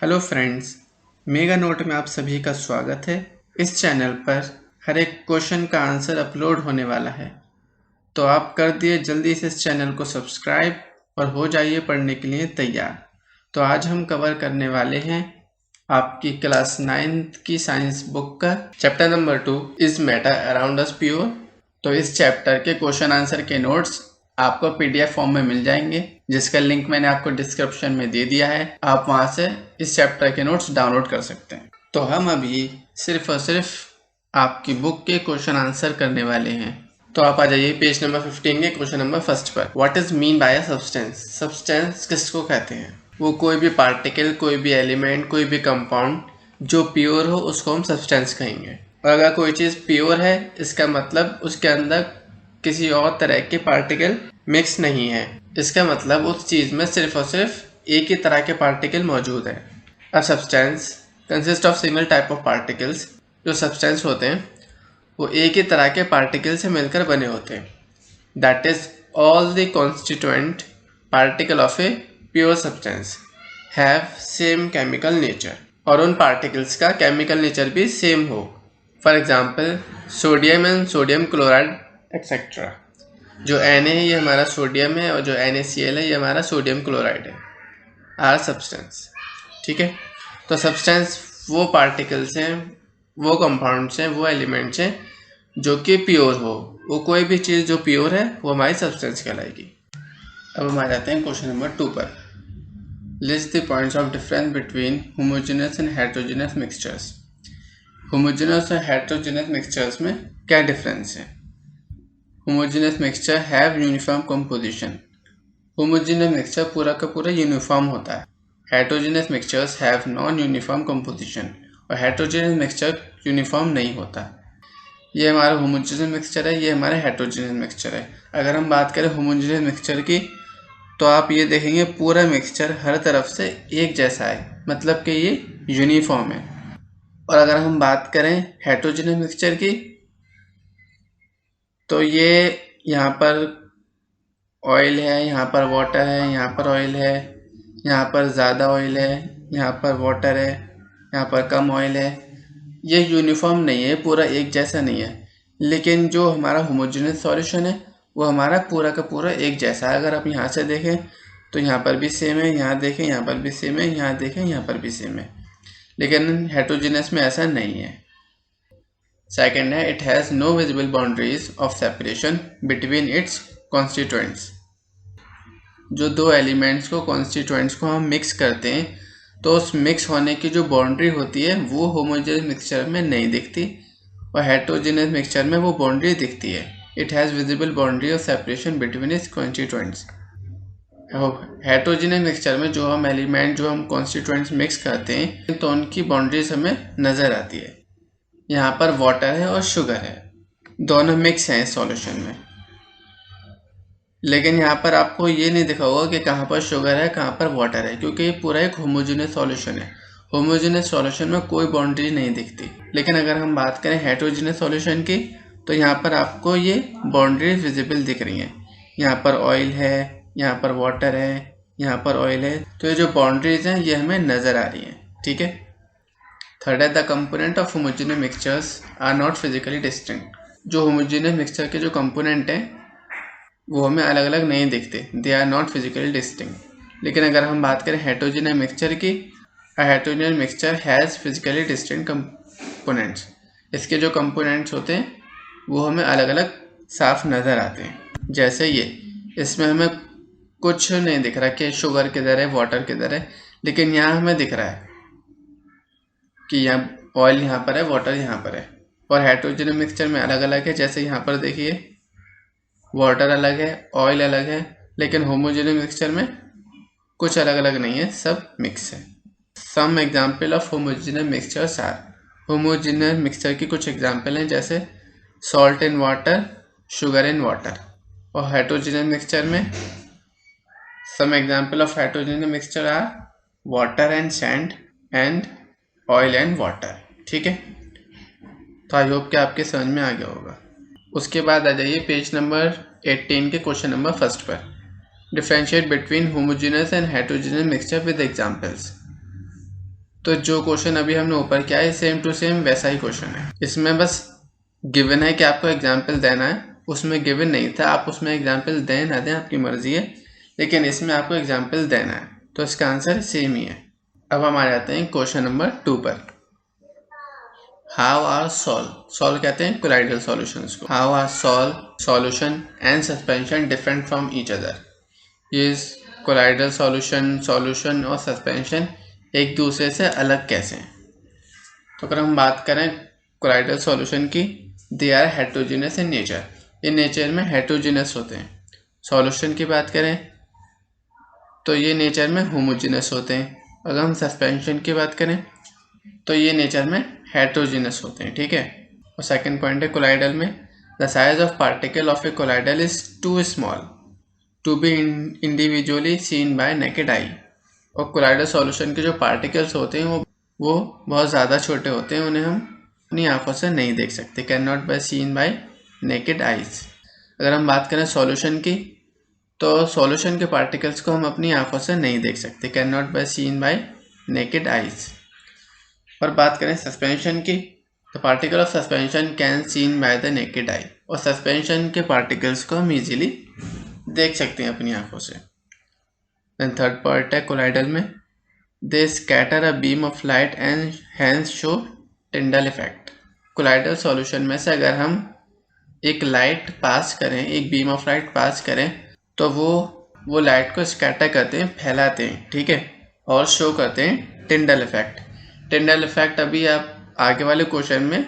Hello friends, mega note में आप सभी का स्वागत है। इस चैनल पर हर एक क्वेश्चन का आंसर अपलोड होने वाला है, तो आप कर दिए जल्दी से इस चैनल को सब्सक्राइब और हो जाइए पढ़ने के लिए तैयार। तो आज हम कवर करने वाले हैं आपकी क्लास 9th की साइंस बुक का chapter number 2 is matter around us pure. तो इस चैप्टर के क्वेश्चन आंसर के नोट्स आपको पीडीएफ फॉर्म में मिल जाएंगे, जिसका लिंक मैंने आपको डिस्क्रिप्शन में दे दिया है। आप वहां से इस चैप्टर के नोट्स डाउनलोड कर सकते हैं। तो हम अभी सिर्फ और सिर्फ आपकी बुक के क्वेश्चन आंसर करने वाले हैं। तो आप आ जाइए पेज नंबर 15 के क्वेश्चन नंबर 1 पर। What is mean by a substance? Substance किसको कहते हैं? वो कोई भी पार्टिकल, कोई भी एलिमेंट, कोई भी कंपाउंड जो प्योर हो उसको हम सब्सटेंस कहेंगे। और अगर कोई चीज़ प्योर है, इसका मतलब उसके अंदर किसी और तरह के पार्टिकल मिक्स नहीं है। इसका मतलब उस चीज़ में सिर्फ और सिर्फ एक ही तरह के पार्टिकल मौजूद है। A substance consist of similar type of particles. जो सब्सटेंस होते हैं वो एक ही तरह के पार्टिकल से मिलकर बने होते हैं। That is all the constituent particle of a pure substance have same chemical nature. और उन पार्टिकल्स का केमिकल नेचर भी सेम हो। For example sodium and sodium chloride etcetera. जो Na है ये हमारा सोडियम है और जो NaCl है ये हमारा सोडियम क्लोराइड है। Are substance. ठीक है, तो सब्सटेंस वो पार्टिकल्स हैं, वो कंपाउंड्स हैं, वो एलिमेंट्स हैं जो कि प्योर हो। वो कोई भी चीज़ जो प्योर है वो हमारी सब्सटेंस कहलाएगी। अब हम आ जाते हैं क्वेश्चन नंबर 2 पर। List the points of difference between homogeneous and heterogeneous mixtures. Homogeneous और हेटेरोजेनस मिक्सचर्स में क्या डिफरेंस है? Homogeneous mixture have uniform composition. Homogeneous mixture पूरा का पूरा यूनिफॉर्म होता है। Heterogeneous mixtures have non uniform composition. और हेटेरोजेनस मिक्सचर यूनिफॉर्म नहीं होता। ये हमारा होमोजेनस मिक्सचर है, ये हमारा हेटेरोजेनस मिक्सचर है। अगर हम बात करें होमोजेनस मिक्सचर की, तो आप ये देखेंगे पूरा मिक्सचर हर तरफ से एक जैसा है, मतलब कि ये यूनिफॉर्म है। और अगर हम बात करें हेटेरोजेनस मिक्सचर की, तो ये यहाँ पर ऑयल है, यहाँ पर वाटर है, यहाँ पर ऑयल है, यहाँ पर ज़्यादा ऑयल है, यहाँ पर वाटर है, यहाँ पर कम ऑयल है। ये यूनिफॉर्म नहीं है, पूरा एक जैसा नहीं है। लेकिन जो हमारा होमोजेनस सॉल्यूशन है वो हमारा पूरा का पूरा एक जैसा है। अगर आप यहाँ से देखें तो यहाँ पर भी सेम है, यहाँ देखें यहाँ पर भी सेम है, यहाँ देखें यहाँ पर भी सेम है। लेकिन हेटेरोजेनस में ऐसा नहीं है। सेकेंड है, it has no visible boundaries of separation between its constituents. जो दो एलिमेंट्स को, कॉन्स्टिट्यूएंट्स को हम मिक्स करते हैं, तो उस मिक्स होने की जो बाउंड्री होती है वो होमोजेनस मिक्सचर में नहीं दिखती, और हेटेरोजेनस मिक्सचर में वो बाउंड्री दिखती है। It has visible boundary of separation between its constituents. Heterogeneous mixture में जो हम एलिमेंट, जो हम कॉन्स्टिट्यूएंट्स मिक्स करते हैं, तो उनकी बाउंड्रीज हमें नज़र आती है। यहाँ पर वाटर है और शुगर है, दोनों मिक्स हैं इस सॉल्यूशन में। लेकिन यहाँ पर आपको ये नहीं दिखा होगा कि कहाँ पर शुगर है, कहाँ पर वाटर है, क्योंकि ये पूरा एक होमोजेनस सॉल्यूशन है। होमोजेनस सॉल्यूशन में कोई बाउंड्री नहीं दिखती। लेकिन अगर हम बात करें हेटेरोजेनस सॉल्यूशन की, तो यहाँ पर आपको ये बाउंड्री विजिबल दिख रही हैं। यहाँ पर ऑयल है, यहाँ पर वाटर है, यहाँ पर ऑयल है, तो ये जो बाउंड्रीज हैं ये हमें नज़र आ रही हैं। ठीक है। थर्ड है, the component of homogenous mixtures are not physically distinct. जो होमोजेनस मिक्सचर के जो कंपोनेंट हैं वो हमें अलग अलग नहीं दिखते, they are not physically distinct. लेकिन अगर हम बात करें हेटेरोजेनस मिक्सचर की, heterogenous mixture has physically distinct components. इसके जो कंपोनेंट्स होते हैं वो हमें अलग अलग साफ नज़र आते हैं। जैसे ये, इसमें हमें कुछ नहीं दिख रहा कि शुगर किधर है, वाटर किधर है, लेकिन यहाँ हमें दिख रहा है कि यहाँ ऑयल यहाँ पर है, वाटर यहाँ पर है। और हेटेरोजेनस मिक्सचर में अलग अलग है। जैसे यहाँ पर देखिए, वाटर अलग है, ऑयल अलग है, लेकिन होमोजेनस मिक्सचर में कुछ अलग अलग नहीं है, सब मिक्स है। Some example of homogenous mixtures are. Homogenous mixture की कुछ एग्जाम्पल हैं, जैसे salt in water, sugar in water. और हेटेरोजेनस मिक्सचर में some example of heterogenous mixture are water and sand and oil and water. ठीक है, तो आई होप कि आपके समझ में आ गया होगा। उसके बाद आ जाइए पेज नंबर 18 के क्वेश्चन नंबर 1 पर। Differentiate between homogeneous and heterogeneous mixture with examples. तो जो क्वेश्चन अभी हमने ऊपर किया है सेम टू सेम वैसा ही क्वेश्चन है। इसमें बस गिवन है कि आपको एग्जाम्पल देना है, उसमें गिवन नहीं था, आप उसमें एग्जाम्पल दें ना दें आपकी मर्जी है, लेकिन इसमें आपको एग्जाम्पल देना है, तो इसका आंसर सेम ही है। अब हम आ जाते हैं क्वेश्चन नंबर 2 पर। हाउ आर सॉल्व कहते हैं कोलाइडल सॉल्यूशंस को। How are solution and suspension different from each other. ये कोलाइडल सॉल्यूशन और सस्पेंशन एक दूसरे से अलग कैसे हैं। तो अगर हम बात करें कोलाइडल सॉल्यूशन की, they are heterogenous in nature, ये नेचर में हेट्रोजीनियस होते हैं। सॉल्यूशन की बात करें तो ये नेचर में होमोजीनियस होते हैं। अगर हम सस्पेंशन की बात करें तो ये नेचर में हेट्रोजीनियस होते हैं, ठीक है। और सेकंड पॉइंट है कोलाइडल में, the size of particle of a colloidal is too small to be individually seen by naked eye. और कोलाइडल सॉल्यूशन के जो पार्टिकल्स होते हैं वो बहुत ज़्यादा छोटे होते हैं, उन्हें हम अपनी आंखों से नहीं देख सकते, can not be seen by naked eyes. अगर हम बात करें सॉल्यूशन की, तो सॉल्यूशन के पार्टिकल्स को हम अपनी आंखों से नहीं देख सकते, can not be seen by naked eyes. और बात करें सस्पेंशन की, तो particle of suspension can seen by the naked eye, और सस्पेंशन के पार्टिकल्स को हम इजीली देख सकते हैं अपनी आंखों से। देन थर्ड पार्ट है कोलाइडल में, they scatter a beam of light and hence show Tyndall effect. Colloidal solution में से अगर हम एक लाइट पास करें, एक बीम ऑफ लाइट पास करें, तो वो लाइट को स्कैटर करते हैं, फैलाते हैं, ठीक है, और शो करते हैं टिंडल इफेक्ट। टिंडल इफेक्ट अभी आप आगे वाले क्वेश्चन में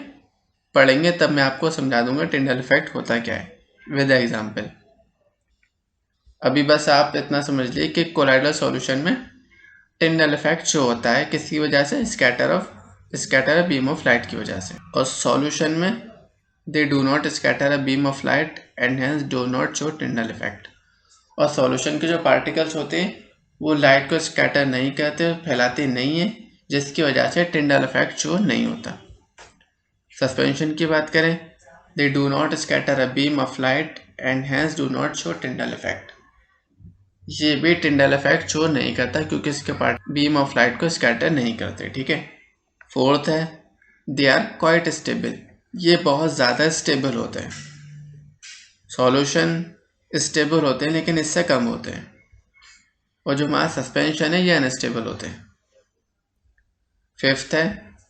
पढ़ेंगे, तब मैं आपको समझा दूंगा टिंडल इफेक्ट होता क्या है विद एग्जाम्पल। अभी बस आप इतना समझ लिए कि कोलाइडल सॉल्यूशन में टिंडल इफेक्ट शो होता है किसकी वजह से, scatter a beam of light की वजह से। और सॉल्यूशन में they do not scatter a beam of light and hence do not show Tyndall effect. और सॉल्यूशन के जो पार्टिकल्स होते हैं वो लाइट को स्कैटर नहीं करते, फैलाते नहीं है, जिसकी वजह से टिंडल इफेक्ट शो नहीं होता। सस्पेंशन की बात करें, they do not scatter a beam of light and hence do not show Tyndall effect. ये भी टिंडल इफेक्ट शो नहीं करता क्योंकि इसके पार्ट बीम ऑफ लाइट को स्कैटर नहीं करते, ठीक है। फोर्थ है, दे आर क्वाइट स्टेबल, ये बहुत ज़्यादा स्टेबल होते हैं। सॉल्यूशन स्टेबल होते हैं लेकिन इससे कम होते हैं, और जो हमारा सस्पेंशन है ये अनस्टेबल होते हैं। फिफ्थ है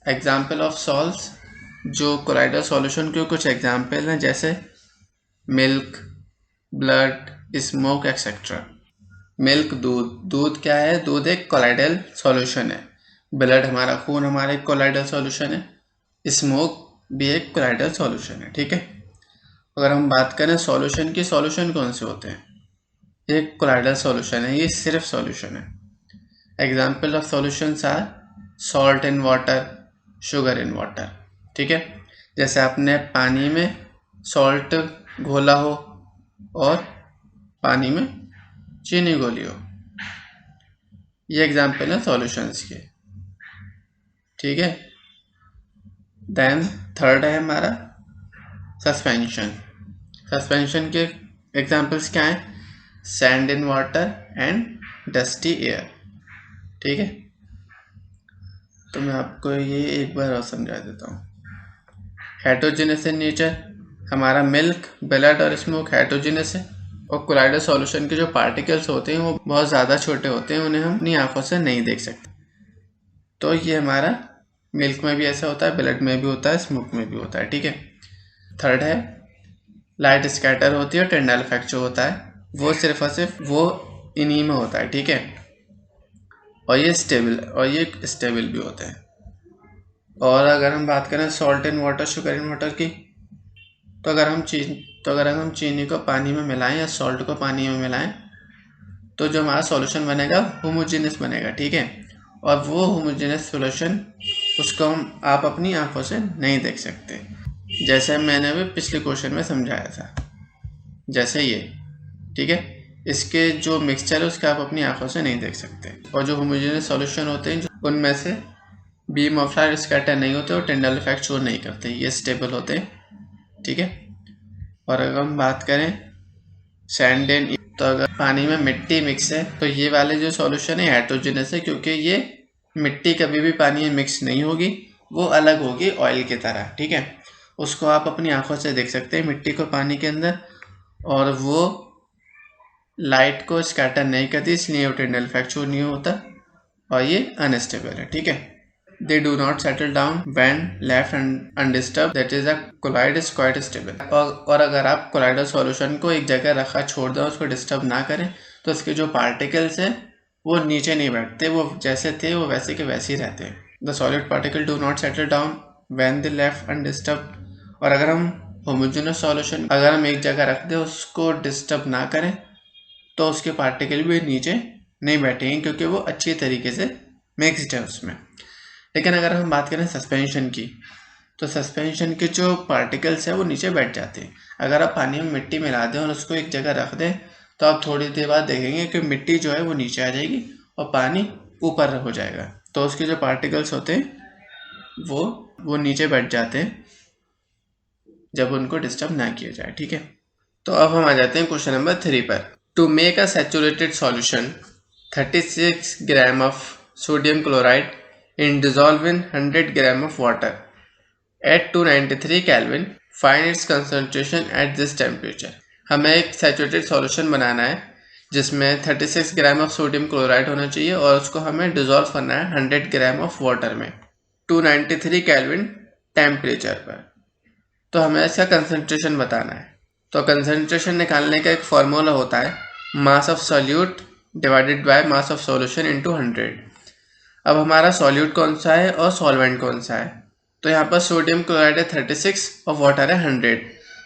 एग्जाम्पल ऑफ सॉल्व्स, जो कोलाइडल सॉल्यूशन के कुछ एग्जाम्पल हैं जैसे milk, blood, smoke etcetera. Milk दूध क्या है, दूध एक कोलाइडल सॉल्यूशन है। ब्लड हमारा खून, हमारा एक कोलाइडल सॉल्यूशन है। स्मोक भी एक कोलाइडल सॉल्यूशन है, ठीक है। अगर हम बात करें सॉल्यूशन की, सॉल्यूशन कौन से होते हैं, एक कोलाइडल सॉल्यूशन है, ये सिर्फ सॉल्यूशन है। Example of solutions are salt in water, sugar in water, ठीक है। जैसे आपने पानी में सॉल्ट घोला हो और पानी में चीनी घोली हो, ये एग्जाम्पल है सॉल्यूशंस के, ठीक है। देन थर्ड है हमारा सस्पेंशन। सस्पेंशन के एग्जाम्पल्स क्या हैं, sand in water and dusty air, ठीक है। तो मैं आपको ये एक बार और समझा देता हूँ। हेट्रोजीनियस इन नेचर, हमारा मिल्क, ब्लड और स्मोक हेट्रोजीनियस है, और कोलाइडल सॉल्यूशन के जो पार्टिकल्स होते हैं वो बहुत ज़्यादा छोटे होते हैं, उन्हें हम अपनी आंखों से नहीं देख सकते। तो ये हमारा मिल्क में भी ऐसा होता है, ब्लड में भी होता है, स्मोक में भी होता है, ठीक है। थर्ड है लाइट स्कैटर होती है, टिंडल इफेक्ट जो होता है वो सिर्फ और सिर्फ वो इन्हीं में होता है, ठीक है। और ये स्टेबल भी होते हैं। और अगर हम बात करें salt in water, sugar in water की, तो अगर हम चीनी को पानी में मिलाएं या सॉल्ट को पानी में मिलाएं, तो जो हमारा सॉल्यूशन बनेगा होमोजेनियस बनेगा, ठीक है। और वो होमोजेनियस सॉल्यूशन उसको आप अपनी आंखों से नहीं देख सकते, जैसे मैंने अभी पिछले क्वेश्चन में समझाया था, जैसे ये, ठीक है। इसके जो मिक्सचर है उसके आप अपनी आंखों से नहीं देख सकते। और जो होमोजेनियस सॉल्यूशन होते हैं उनमें से बीम ऑफ लाइट स्कैटर नहीं होते और टिंडल इफेक्ट शो नहीं करते, ये स्टेबल होते हैं, ठीक है। और अगर हम बात करें सैंड एंड, तो अगर पानी में मिट्टी मिक्स है तो ये वाले जो सॉल्यूशन है हेट्रोजेनियस है, क्योंकि ये मिट्टी कभी भी पानी में मिक्स नहीं होगी, वो अलग होगी ऑयल की तरह, ठीक है। उसको आप अपनी आंखों से देख सकते हैं मिट्टी को पानी के अंदर, और वो लाइट को स्कैटर नहीं करती, इसलिए वो टिंडल फ्रैक्चर नहीं होता और ये अनस्टेबल है, ठीक है। They do not settle down when left undisturbed. That is, a colloid is quite stable. और अगर आप colloidal solution को एक जगह रखा छोड़ दें, उसको डिस्टर्ब ना करें, तो इसके जो पार्टिकल्स हैं वो नीचे नहीं बैठते, वो जैसे थे वो वैसे के वैसे ही रहते हैं। The solid particle do not settle down when they left undisturbed. और अगर हम homogeneous solution अगर हम एक जगह रख दें, उसको डिस्टर्ब ना करें, तो उसके पार्टिकल भी नीचे नहीं बैठेंगे, क्योंकि वो अच्छी तरीके से मिक्सड है उसमें। लेकिन अगर हम बात करें सस्पेंशन की, तो सस्पेंशन के जो पार्टिकल्स हैं वो नीचे बैठ जाते हैं। अगर आप पानी में मिट्टी मिला दें और उसको एक जगह रख दें, तो आप थोड़ी देर बाद देखेंगे कि मिट्टी जो है वो नीचे आ जाएगी और पानी ऊपर हो जाएगा। तो उसके जो पार्टिकल्स होते हैं वो नीचे बैठ जाते हैं जब उनको डिस्टर्ब ना किया जाए, ठीक है। तो अब हम आ जाते हैं क्वेश्चन नंबर 3 पर। To make a saturated solution 36 gram of sodium chloride in dissolve in 100 gram of water at 293 Kelvin, find its concentration at this temperature. हमें एक सैचुरेटेड सॉल्यूशन बनाना है जिसमें 36 ग्राम ऑफ सोडियम क्लोराइड होना चाहिए और उसको हमें डिजोल्व करना है 100 ग्राम ऑफ वाटर में 293 केल्विन टेम्परेचर पर। तो हमें इसका कंसंट्रेशन बताना है। तो कंसंट्रेशन निकालने का एक फॉर्मूला होता है मास of solute divided by mass of solution into 100। अब हमारा सॉल्यूट कौन सा है और सॉल्वेंट कौन सा है, तो यहाँ पर सोडियम क्लोराइड है 36 और वाटर है 100।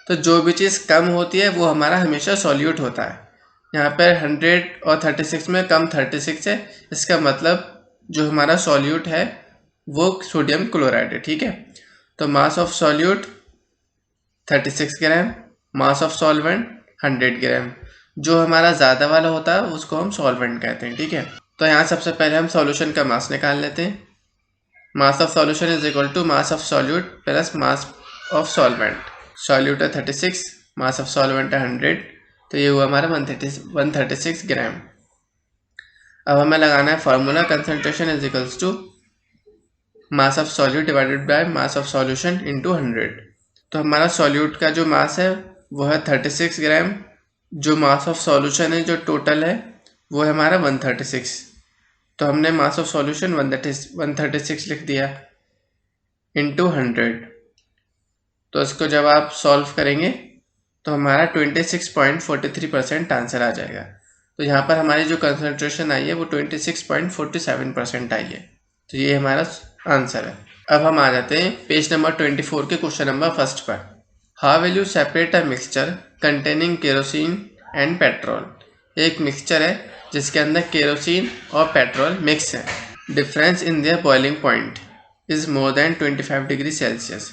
तो जो भी चीज़ कम होती है वो हमारा हमेशा सॉल्यूट होता है। यहाँ पर 100 और 36 में कम 36 है, इसका मतलब जो हमारा सॉल्यूट है वो सोडियम क्लोराइड है, ठीक है। तो मास of solute 36 gram, mass of solvent 100 ग्राम। जो हमारा ज़्यादा वाला होता है उसको हम सॉल्वेंट कहते हैं, ठीक है। तो यहाँ सबसे पहले हम सॉल्यूशन का मास निकाल लेते हैं। Mass of solution is equal to mass of solute plus mass of solvent. Solute है 36, मास ऑफ सॉल्वेंट है 100, तो ये हुआ हमारा 136 ग्राम। अब हमें लगाना है formula concentration is equals to mass of solute divided by mass of solution into 100। तो हमारा सॉल्यूट का जो मास है वो है 36 ग्राम, जो मास ऑफ सॉल्यूशन है जो टोटल है वो है हमारा 136। तो हमने मास ऑफ सॉल्यूशन 136 लिख दिया इनटू 100। तो इसको जब आप सॉल्व करेंगे तो हमारा 26.43% आंसर आ जाएगा। तो यहाँ पर हमारी जो कंसंट्रेशन आई है वो 26.47% आई है। तो ये हमारा आंसर है। अब हम आ जाते हैं पेज नंबर 24 के क्वेश्चन नंबर 1 पर। How will you separate a mixture containing kerosene and petrol. एक मिक्सचर है जिसके अंदर केरोसिन और पेट्रोल मिक्स है। Difference in their boiling point is more than 25 degree Celsius.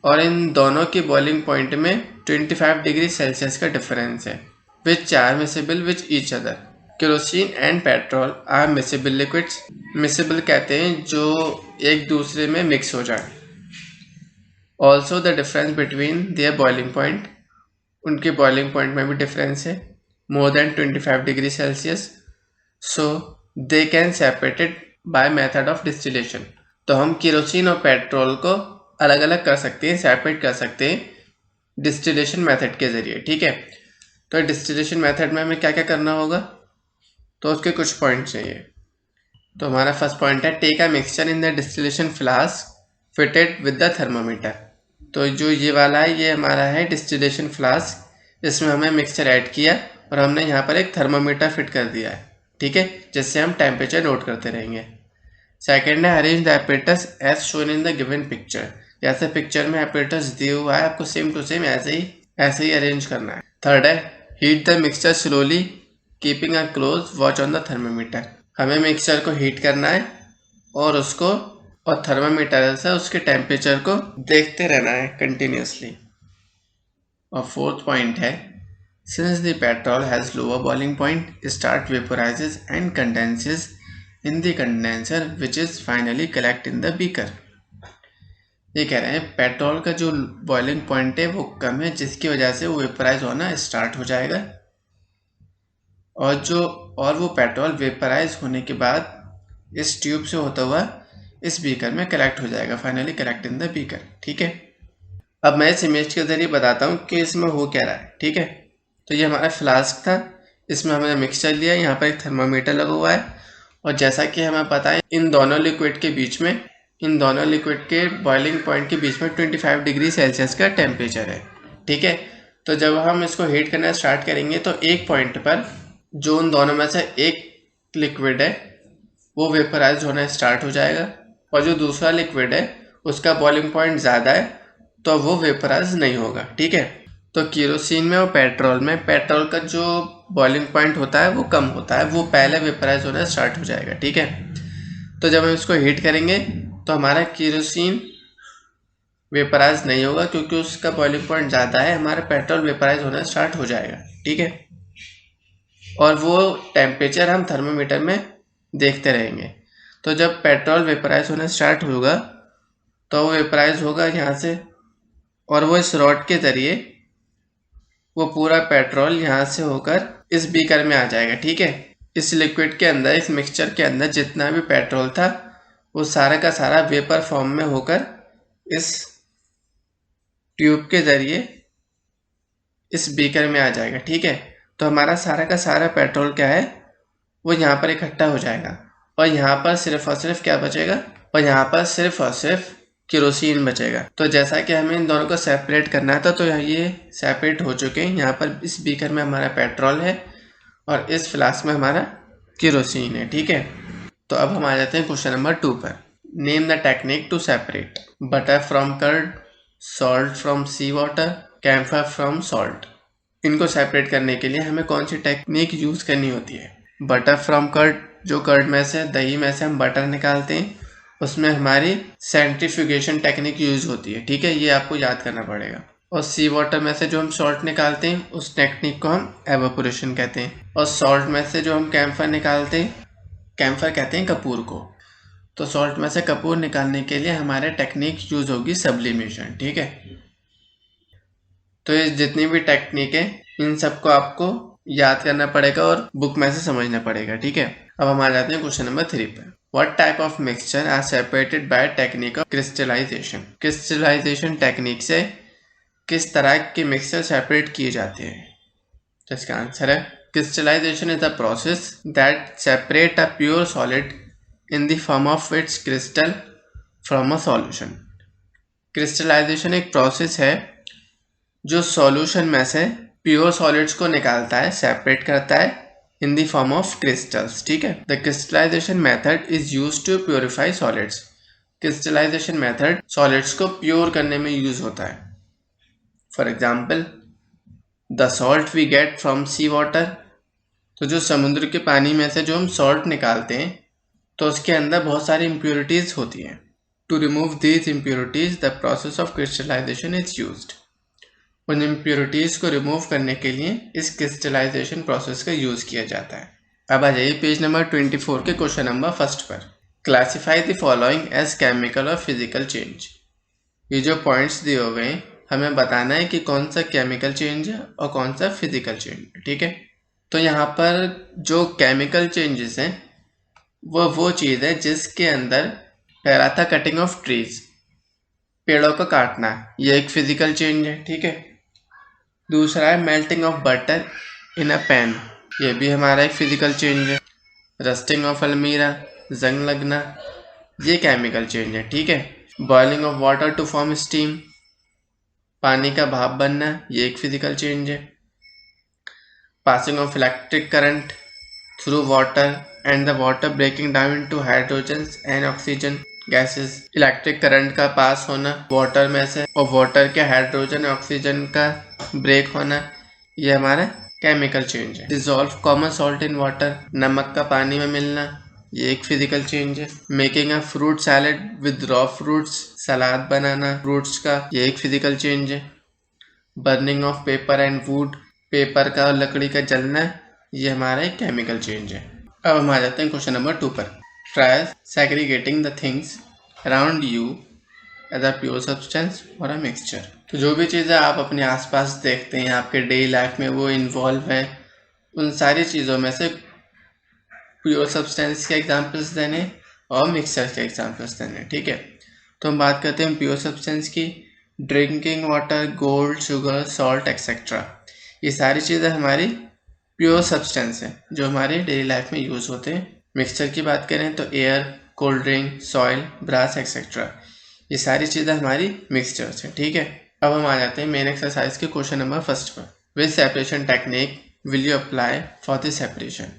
और इन दोनों की बॉइलिंग पॉइंट में 25 डिग्री सेल्सियस का डिफरेंस है। Which are miscible which each other. Kerosene and petrol are miscible liquids. Miscible कहते हैं जो एक दूसरे में मिक्स हो जाए। Also the difference between their boiling point, उनके बॉइलिंग पॉइंट में भी डिफरेंस है more than 25 degree Celsius, so they can separate it by method of distillation। तो हम केरोसिन और पेट्रोल को अलग अलग कर सकते हैं, सेपरेट कर सकते हैं डिस्टिलेशन मेथड के जरिए, ठीक है। तो डिस्टिलेशन मेथड में हमें क्या क्या करना होगा, तो उसके कुछ पॉइंट चाहिए। तो हमारा फर्स्ट पॉइंट है take a mixture in the distillation flask fitted with the thermometer. तो जो ये वाला है ये हमारा है डिस्टिलेशन फ्लास्क, इसमें हमने मिक्सचर ऐड किया और हमने यहाँ पर एक थर्मोमीटर फिट कर दिया है, ठीक है, जिससे हम टेम्परेचर नोट करते रहेंगे। सेकेंड है arrange the apparatus as shown in the given picture. जैसे पिक्चर में एपरेटस दिया हुआ है आपको सेम टू सेम ऐसे ही अरेंज करना है। थर्ड है heat the mixture slowly keeping a close watch on the thermometer. हमें मिक्सचर को हीट करना है और थर्मोमीटर से उसके टेम्परेचर को देखते रहना है कंटिन्यूसली। और फोर्थ पॉइंट है since the petrol has lower boiling point, start vaporizes and condenses in the condenser which is finally collect in the beaker। ये कह रहे हैं पेट्रोल का जो बॉइलिंग पॉइंट है वो कम है, जिसकी वजह से वो वेपराइज होना स्टार्ट हो जाएगा और वो पेट्रोल वेपराइज होने के बाद इस ट्यूब से होता हुआ इस बीकर में कलेक्ट हो जाएगा, finally collect in the beaker. ठीक है, अब मैं इस इमेज के जरिए बताता हूँ कि इसमें हो क्या रहा है। ठीक है, तो ये हमारा फ्लास्क था, इसमें हमने मिक्सचर लिया, यहाँ पर एक थर्मामीटर लगा हुआ है, और जैसा कि हमें पता है इन दोनों लिक्विड के बीच में, इन दोनों लिक्विड के बॉइलिंग पॉइंट के बीच में 25 डिग्री सेल्सियस का टेम्परेचर है। ठीक है, तो जब हम इसको हीट करना स्टार्ट करेंगे तो एक पॉइंट पर जो उन दोनों में से एक लिक्विड है वो वेपराइज होना स्टार्ट हो जाएगा, और जो दूसरा लिक्विड है उसका बॉइलिंग पॉइंट ज़्यादा है तो वो वेपराइज नहीं होगा। ठीक है, तो केरोसिन में और पेट्रोल में, पेट्रोल का जो बॉइलिंग पॉइंट होता है वो कम होता है, वो पहले वेपराइज होना स्टार्ट हो जाएगा। ठीक है, तो जब हम इसको हीट करेंगे तो हमारा केरोसिन वेपराइज नहीं होगा क्योंकि उसका बॉइलिंग पॉइंट ज़्यादा है, हमारा पेट्रोल वेपराइज होना स्टार्ट हो जाएगा। ठीक है, और वो टेम्परेचर हम थर्मोमीटर में देखते रहेंगे। तो जब पेट्रोल वेपराइज होना स्टार्ट होगा तो वो वेपराइज होगा यहाँ से, और वो इस रॉड के ज़रिए वो पूरा पेट्रोल यहाँ से होकर इस बीकर में आ जाएगा। ठीक है, इस लिक्विड के अंदर, इस मिक्सचर के अंदर जितना भी पेट्रोल था वो सारा का सारा वेपर फॉर्म में होकर इस ट्यूब के ज़रिए इस बीकर में आ जाएगा। ठीक है, तो हमारा सारा का सारा पेट्रोल क्या है वो यहाँ पर इकट्ठा हो जाएगा, और यहाँ पर सिर्फ और सिर्फ क्या बचेगा, और यहाँ पर सिर्फ और सिर्फ केरोसिन बचेगा। तो जैसा कि हमें इन दोनों को सेपरेट करना था तो ये सेपरेट हो चुके हैं। यहाँ पर इस बीकर में हमारा पेट्रोल है और इस फ्लास्क में हमारा केरोसिन है। ठीक है, तो अब हम आ जाते हैं क्वेश्चन नंबर 2 पर। Name the technique to separate butter from curd, salt from sea water, camphor from salt. इनको सेपरेट करने के लिए हमें कौन सी टेक्निक यूज़ करनी होती है? बटर फ्रॉम कर्ड, जो कर्ड में से, दही में से हम बटर निकालते हैं, उसमें हमारी सेंट्रीफ्यूगेशन टेक्निक यूज होती है। ठीक है, ये आपको याद करना पड़ेगा। और सी वाटर में से जो हम सॉल्ट निकालते हैं उस टेक्निक को हम एवापोरेशन कहते हैं, और सॉल्ट में से जो हम कैम्फर निकालते हैं, कैम्फर कहते हैं कपूर को। तो सॉल्ट में से कपूर निकालने के लिए हमारे टेक्निक यूज होगी सब्लिमेशन। ठीक है, तो ये जितनी भी टेक्निक है इन सबको आपको याद करना पड़ेगा और बुक में से समझना पड़ेगा। ठीक है, अब हम आ जाते हैं क्वेश्चन नंबर 3 पर। What type of mixture are separated by technique of crystallization? Crystallization technique से किस तरह के मिक्सचर सेपरेट किए जाते हैं? तो इसका आंसर है crystallization is the process that separate a pure solid in the form of its crystal from a solution. Crystallization एक प्रोसेस है जो सॉल्यूशन में से प्योर सॉलिड्स को निकालता है, सेपरेट करता है in the form of crystals। ठीक है, the crystallization method is used to purify solids। crystallization method solids को प्योर करने में यूज होता है। for example the salt we get from sea water। तो जो समुद्र के पानी में से जो हम सॉल्ट निकालते हैं तो उसके अंदर बहुत सारी इम्प्योरिटीज होती हैं। to remove these impurities the process of crystallization is used। उन इम्प्योरिटीज़ को रिमूव करने के लिए इस क्रिस्टलाइजेशन प्रोसेस का यूज़ किया जाता है। अब आ जाइए पेज नंबर 24 के क्वेश्चन नंबर 1 पर। Classify the following as chemical और फिजिकल चेंज। ये जो पॉइंट्स दिए हुए हैं हमें बताना है कि कौन सा केमिकल चेंज है और कौन सा फिजिकल चेंज है। ठीक है, तो यहाँ पर जो केमिकल चेंजेस हैं वो चीज़ है जिसके अंदर पहला था कटिंग ऑफ ट्रीज, पेड़ों को काटना, ये एक फिजिकल चेंज है। ठीक है, दूसरा है melting of butter in a pan, ये भी हमारा एक फिजिकल चेंज है। रस्टिंग ऑफ अलमीरा, जंग लगना, ये केमिकल चेंज है। ठीक है, boiling of water to form steam, पानी का भाप बनना, ये एक फिजिकल चेंज है। Passing of electric current through water and the water breaking down into hydrogens and oxygen gases, electric current का पास होना वाटर में से और वाटर के हाइड्रोजन ऑक्सीजन का ब्रेक होना, ये हमारा केमिकल चेंज है। Dissolve common salt in water, नमक का पानी में मिलना, ये एक फिजिकल चेंज है। Making a fruit salad with raw fruits, salad banana fruits का, ये एक फिजिकल चेंज है। Burning of paper and would, paper का और लकड़ी का जलना, ये हमारा एक केमिकल चेंज है। अब हम आ जाते हैं क्वेश्चन नंबर 2 पर। Try segregating the things around you as a pure substance और अ मिक्सचर। तो जो भी चीज़ें आप अपने आसपास देखते हैं, आपके डेली लाइफ में वो इन्वॉल्व हैं, उन सारी चीज़ों में से प्योर सब्सटेंस के एग्जांपल्स देने और मिक्सचर के एग्जाम्पल्स देने हैं, ठीक है। तो हम बात करते हैं प्योर सब्सटेंस की। Drinking water, gold, sugar, salt etcetera, ये सारी चीज़ें हमारी प्योर सब्सटेंस है जो हमारे डेली लाइफ में यूज़ होते हैं। मिक्सचर की बात करें तो air, cold drink, soil, brass etcetera, ये सारी चीज़ें हमारी मिक्सचर्स हैं, ठीक है। अब हम आ जाते हैं मेन एक्सरसाइज के क्वेश्चन नंबर फर्स्ट पर। Which separation technique will you apply for this separation.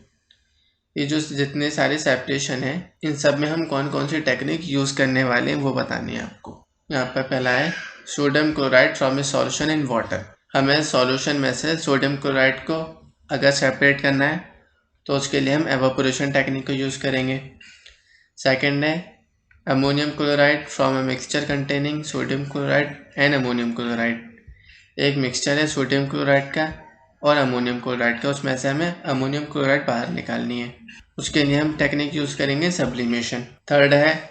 ये जो जितने सारे सेपरेशन हैं इन सब में हम कौन कौन सी टेक्निक यूज़ करने वाले हैं वो बतानी है आपको। यहाँ पर पहला है sodium chloride from A solution in water. हमें सॉल्यूशन में से सोडियम क्लोराइड को अगर सेपरेट करना है तो उसके लिए हम एवापोरेशन टेक्निक को यूज़ करेंगे। सेकंड है ammonium chloride from a mixture containing sodium chloride and ammonium chloride. एक मिक्सचर है सोडियम क्लोराइड का और अमोनियम क्लोराइड का, उसमें से हमें अमोनियम क्लोराइड बाहर निकालनी है। उसके लिए हम टेक्निक यूज़ करेंगे सब्लिमेशन। थर्ड है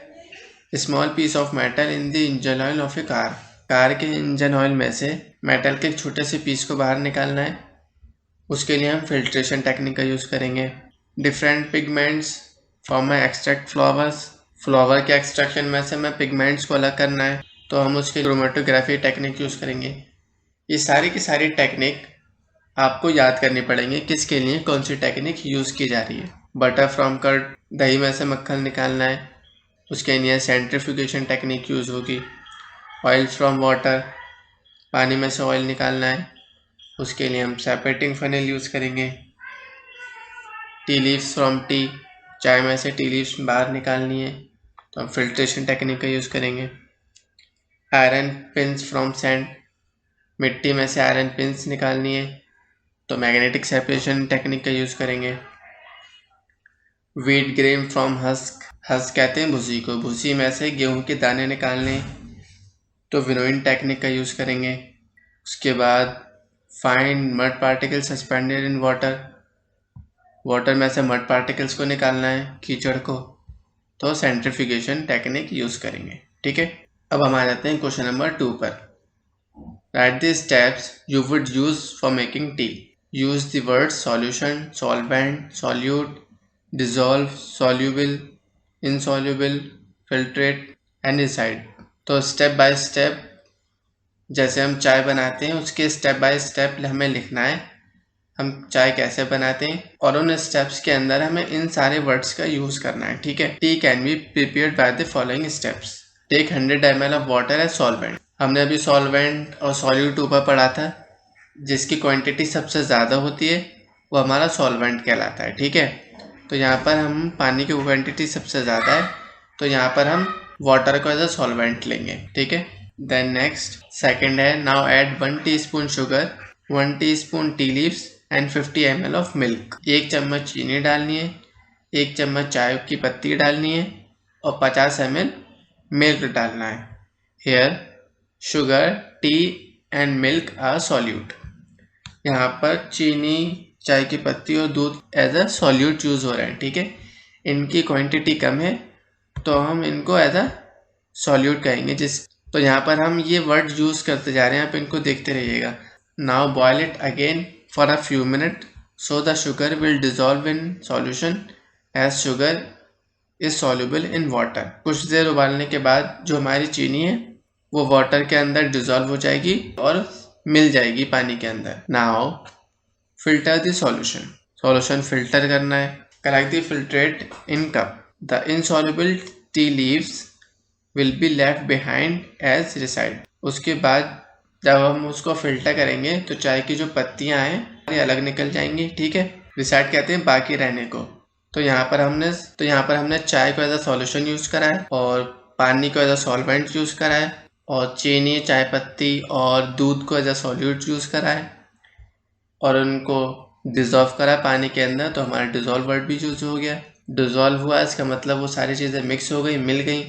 small piece of metal in the engine oil of a car. Car के इंजन ऑयल में से मेटल के एक छोटे से पीस को बाहर निकालना है, उसके लिए हम फिल्ट्रेशन टेक्निक का यूज़ करेंगे। Different pigments from my extract flowers. Flower के एक्सट्रैक्शन में से हमें पिगमेंट्स को अलग करना है तो हम उसके क्रोमेटोग्राफी टेक्निक यूज़ करेंगे। ये सारी की सारी टेक्निक आपको याद करनी पड़ेंगी किसके लिए कौन सी टेक्निक यूज़ की जा रही है। बटर फ्रॉम कर्ड, दही में से मक्खन निकालना है, उसके लिए सेंट्रीफ्यूगेशन टेक्निक यूज़ होगी। ऑयल फ्रॉम वाटर, पानी में से ऑयल निकालना है, उसके लिए हम सेपरेटिंग फनेल यूज़ करेंगे। टी लीव्स फ्रॉम टी, चाय में से टी लीव्स बाहर निकालनी है तो हम फिल्ट्रेशन टेक्निक का यूज़ करेंगे। आयरन पिंस फ्रॉम सैंड, मिट्टी में से आयरन पिंस निकालनी है तो मैग्नेटिक सेपरेशन टेक्निक का यूज़ करेंगे। Wheat grain from husk, husk कहते हैं भूसी को, भूसी में से गेहूं के दाने निकालने तो विनोइंग टेक्निक का यूज़ करेंगे। उसके बाद fine mud particle suspended in water, water में से मड पार्टिकल्स को निकालना है, कीचड़ को, तो सेंट्रीफ्यूगेशन टेक्निक यूज़ करेंगे, ठीक है। अब हम आ जाते हैं क्वेश्चन नंबर 2 पर। Right the steps you would use for making tea. Use the word solution, solvent, solute, dissolve, soluble, insoluble, filtrate and decide. तो स्टेप बाय स्टेप जैसे हम चाय बनाते हैं उसके स्टेप बाय स्टेप हमें लिखना है हम चाय कैसे बनाते हैं और उन स्टेप्स के अंदर हमें इन सारे वर्ड्स का यूज करना है, ठीक है। Tea can be prepared by the following steps. Take 100 ml of water as solvent. हमने अभी सॉल्वेंट और सॉल्यूट ऊपर पढ़ा था, जिसकी क्वांटिटी सबसे ज़्यादा होती है वो हमारा सॉल्वेंट कहलाता है, ठीक है। तो यहाँ पर हम पानी की क्वांटिटी सबसे ज़्यादा है तो यहाँ पर हम वाटर को एज अ सॉल्वेंट लेंगे, ठीक है। देन नेक्स्ट सेकंड है now add 1 teaspoon sugar, 1 teaspoon tea leaves and 50 ml of milk. 1 चम्मच चीनी डालनी है, 1 चम्मच चाय की पत्ती डालनी है और 50 ml मिल्क डालना है। Here sugar, tea and milk are solute. यहाँ पर चीनी, चाय की पत्ती और दूध एज अ सॉल्यूट यूज हो रहा है, ठीक है। इनकी क्वांटिटी कम है तो हम इनको एज अ सॉल्यूट कहेंगे। तो यहाँ पर हम ये वर्ड यूज करते जा रहे हैं, आप इनको देखते रहिएगा। Now boil it again for a few minute so the sugar will dissolve in solution as sugar is soluble in water. कुछ देर उबालने के बाद जो हमारी चीनी है वो वाटर के अंदर डिजॉल्व हो जाएगी और मिल जाएगी पानी के अंदर। Now filter the solution, solution filter करना है। Collect the filtrate in cup, the insoluble tea leaves will be left behind as residue. उसके बाद जब हम उसको फिल्टर करेंगे तो चाय की जो पत्तियां हैं ये अलग निकल जाएंगी, ठीक है। रिसाइड कहते हैं बाकी रहने को। तो यहाँ पर हमने चाय को एज अ सॉल्यूशन यूज करा है और पानी को एज अ सॉल्वेंट यूज करा है और चीनी, चाय पत्ती और दूध को एज अ सॉल्यूट यूज करा है और उनको डिजॉल्व करा पानी के अंदर, तो हमारा डिजॉल्व वर्ड भी यूज हो गया। डिजॉल्व हुआ इसका मतलब वो सारी चीज़ें मिक्स हो गई, मिल गई,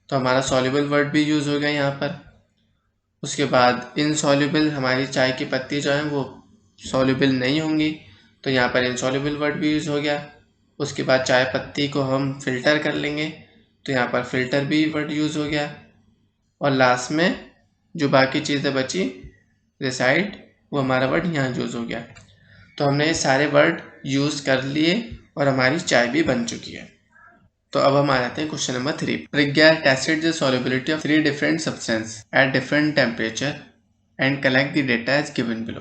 तो हमारा सॉल्युबल वर्ड भी यूज हो गया यहाँ पर। उसके बाद इनसॉल्युबल, हमारी चाय की पत्ती जो है वो सॉल्युबल नहीं होंगी तो यहाँ पर इनसॉल्युबल वर्ड भी यूज हो गया। उसके बाद चाय पत्ती को हम फिल्टर कर लेंगे तो यहाँ पर फिल्टर भी वर्ड यूज हो गया और लास्ट में जो बाकी चीज़ें बची रिसाइड, वो हमारा वर्ड यहाँ यूज हो गया। तो हमने ये सारे वर्ड यूज कर लिए और हमारी चाय भी बन चुकी है। तो अब हम आ जाते हैं question number 3। Pragya tested the solubility of 3 different substance at different temperature and collect the data as given below.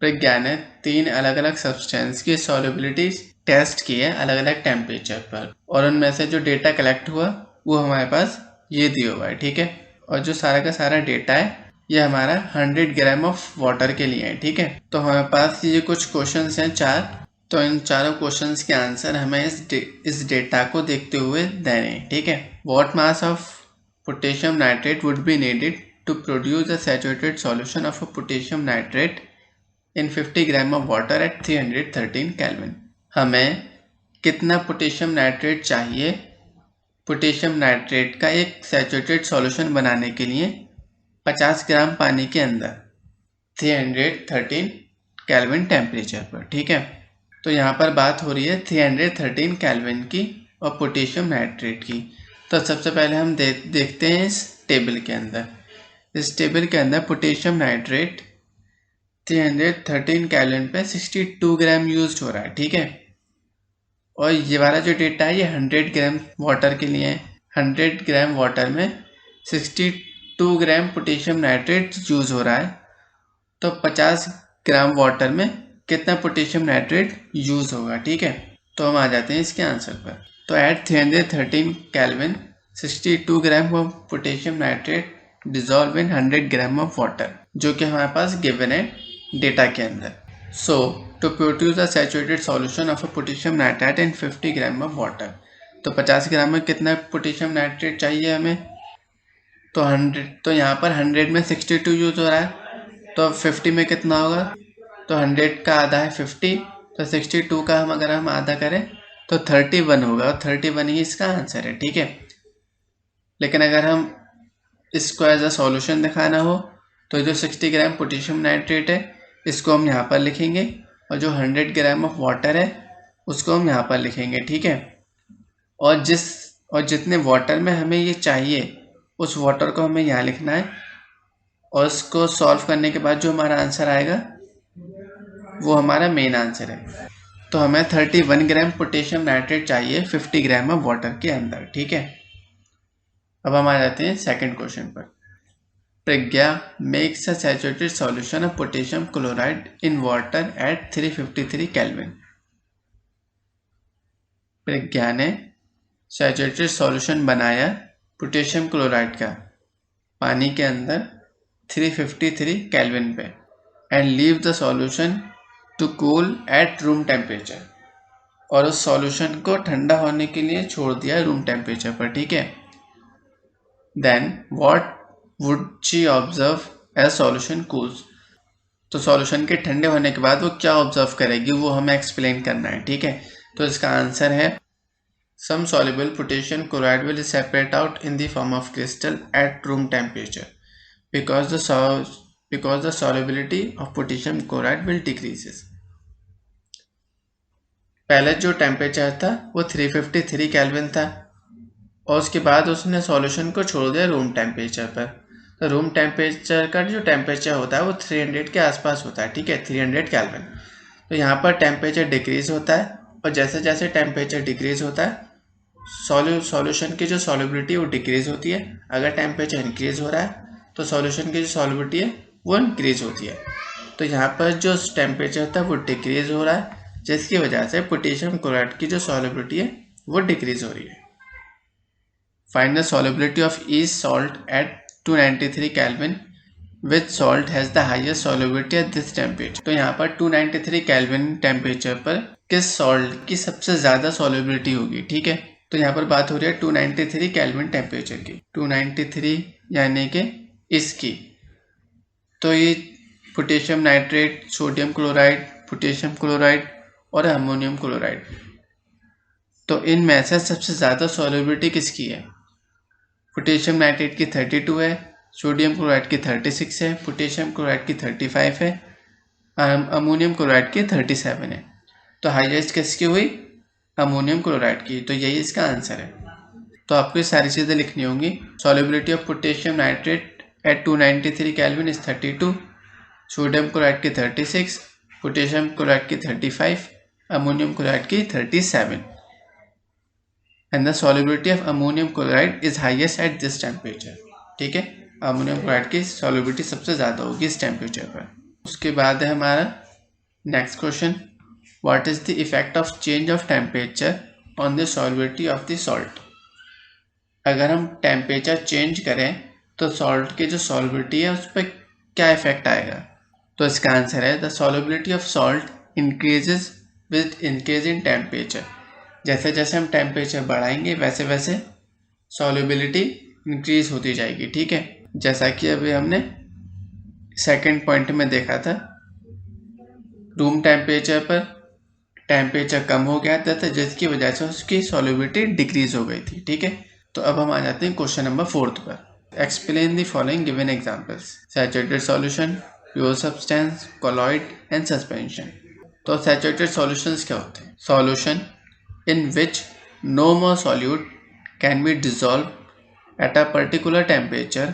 Pragya ने 3 अलग अलग सब्सटेंस की सॉल्युबिलिटी टेस्ट की है अलग अलग टेम्परेचर पर, और उनमें से जो डेटा कलेक्ट हुआ वो हमारे पास ये दिया हुआ है, ठीक है। और जो सारा का सारा डेटा है ये हमारा 100 ग्राम ऑफ वाटर के लिए है, ठीक है। तो हमारे पास ये कुछ क्वेश्चंस हैं 4, तो इन चारों क्वेश्चंस के आंसर हमें इस डेटा को देखते हुए देने हैं, ठीक है। What mass of potassium nitrate would be needed to produce a saturated solution of a potassium nitrate in 50 gram of water at 313 kelvin. हमें कितना पोटेशियम नाइट्रेट चाहिए पोटेशियम नाइट्रेट का एक सैचुरेटेड सॉल्यूशन बनाने के लिए 50 ग्राम पानी के अंदर 313 केल्विन टेम्परेचर पर, ठीक है। तो यहाँ पर बात हो रही है 313 केल्विन की और पोटेशियम नाइट्रेट की। तो सबसे पहले हम देखते हैं इस टेबल के अंदर। इस टेबल के अंदर पोटेशियम नाइट्रेट 313 केल्विन पे 62 ग्राम यूज हो रहा है, ठीक है। और ये वाला जो डेटा है ये 100 ग्राम वाटर के लिए है। 100 ग्राम वाटर में 62 ग्राम पोटेशियम नाइट्रेट यूज हो रहा है। तो 50 ग्राम वाटर में कितना पोटेशियम नाइट्रेट यूज होगा, ठीक है। तो हम आ जाते हैं इसके आंसर पर। तो at 313 kelvin 62 gram of potassium nitrate dissolve in 100 gram of water, जो कि हमारे पास गिवन है डेटा के अंदर। So to produce a saturated solution of a potassium nitrate in 50 gram of water, तो 50 ग्राम में कितना पोटेशियम नाइट्रेट चाहिए हमें, तो 100, तो यहाँ पर 100 में 62 यूज हो रहा है, तो 50 में कितना होगा, तो 100 का आधा है 50, तो 62 का अगर हम आधा करें तो 31 होगा, और 31 ही इसका आंसर है, ठीक है। लेकिन अगर हम इसको एज अ सॉल्यूशन दिखाना हो तो जो 60 ग्राम पोटेशियम नाइट्रेट है इसको हम यहाँ पर लिखेंगे, और जो 100 ग्राम ऑफ वाटर है उसको हम यहाँ पर लिखेंगे, ठीक है। और जितने वाटर में हमें ये चाहिए उस वाटर को हमें यहाँ लिखना है, और इसको सॉल्व करने के बाद जो हमारा आंसर आएगा वो हमारा मेन आंसर है। तो हमें 31 ग्राम पोटेशियम नाइट्रेट चाहिए 50 ग्राम ऑफ वाटर के अंदर, ठीक है। अब हम आ जाते हैं सेकंड क्वेश्चन पर। Pragya makes a saturated solution of potassium chloride in water at 353 kelvin. Pragya ने सैचुरेटेड सॉल्यूशन बनाया पोटेशियम क्लोराइड का पानी के अंदर 353 केल्विन पे, and leave the solution to cool at room temperature, और उस सॉल्यूशन को ठंडा होने के लिए छोड़ दिया रूम टेम्परेचर पर, ठीक है। Then what would she observe as solution cools, तो सॉल्यूशन के ठंडे होने के बाद वो क्या ऑब्जर्व करेगी वो हमें एक्सप्लेन करना है, ठीक है। तो इसका आंसर है some soluble potassium chloride will separate out in the form of crystal at room temperature because the solubility of potassium chloride will decreases। पहले जो टेम्परेचर था वो 353 केल्विन था, और उसके बाद उसने सॉल्यूशन को छोड़ दिया रूम टेम्परेचर पर। तो रूम टेम्परेचर का जो टेम्परेचर होता है वो 300 के आसपास होता है, ठीक है, 300 केल्विन। तो यहाँ पर टेम्परेचर डिक्रीज होता है, और जैसे जैसे टेम्परेचर डिक्रीज होता है सॉल्यूशन की जो सॉल्युबिलिटी वो डिक्रीज होती है। अगर टेम्परेचर इंक्रीज हो रहा है तो सॉल्यूशन की जो सॉल्युबिलिटी है वो इंक्रीज होती है। तो यहाँ पर जो टेम्परेचर था वो डिक्रीज हो रहा है, जिसकी वजह से पोटेशियम क्लोराइड की जो सॉल्युबिलिटी है वो डिक्रीज हो रही है। Find the solubility of each salt at 293 kelvin, which salt has the highest solubility at this temperature. तो यहाँ पर 293 केल्विन टेम्परेचर पर किस सॉल्ट की सबसे ज्यादा सॉल्युबिलिटी होगी, ठीक है। तो यहाँ पर बात हो रही है 293 केल्विन टेम्परेचर की, 293 यानी कि इसकी। तो ये potassium nitrate, sodium chloride, potassium chloride और अमोनियम क्लोराइड, तो इनमें से सबसे ज़्यादा सॉल्युबिलिटी किसकी है? पोटेशियम नाइट्रेट की 32 है, सोडियम क्लोराइड की 36 है, पोटेशियम क्लोराइड की 35 है, अमोनियम क्लोराइड की 37 है। तो हाईएस्ट किसकी हुई? अमोनियम क्लोराइड की। तो यही इसका आंसर है। तो आपको ये सारी चीज़ें लिखनी होंगी। Solubility of potassium nitrate at 293 kelvin is 32, sodium chloride की 36, पोटेशियम क्लोराइड की 35, अमोनियम क्लोराइड की 37। And the solubility of ammonium chloride is highest eight this temperature. ठीक है, अमोनियम क्लोराइड की सॉल्युबिलिटी सबसे ज़्यादा होगी इस टेम्परेचर पर। उसके बाद है हमारा next question, what is the effect of change of temperature on the solubility of the salt. अगर हम टेम्परेचर चेंज करें तो सॉल्ट की जो सॉल्युबिलिटी है उस पर क्या इफेक्ट आएगा। तो इसका आंसर है the solubility of salt increases with increase in temperature. जैसे जैसे हम टेम्परेचर बढ़ाएंगे वैसे वैसे सॉल्युबिलिटी इंक्रीज होती जाएगी। ठीक है, जैसा कि अभी हमने सेकंड पॉइंट में देखा था, रूम टेम्परेचर पर टेम्परेचर कम हो गया था जिसकी वजह से उसकी सॉल्युबिलिटी डिक्रीज हो गई थी। ठीक है, तो अब हम आ जाते हैं क्वेश्चन नंबर 4 पर। Explain the following given examples, saturated solution, pure substance, colloid and suspension. तो सैचुरेटेड सॉल्यूशंस क्या होते हैं? Solution in which no more solute can be dissolved at a particular temperature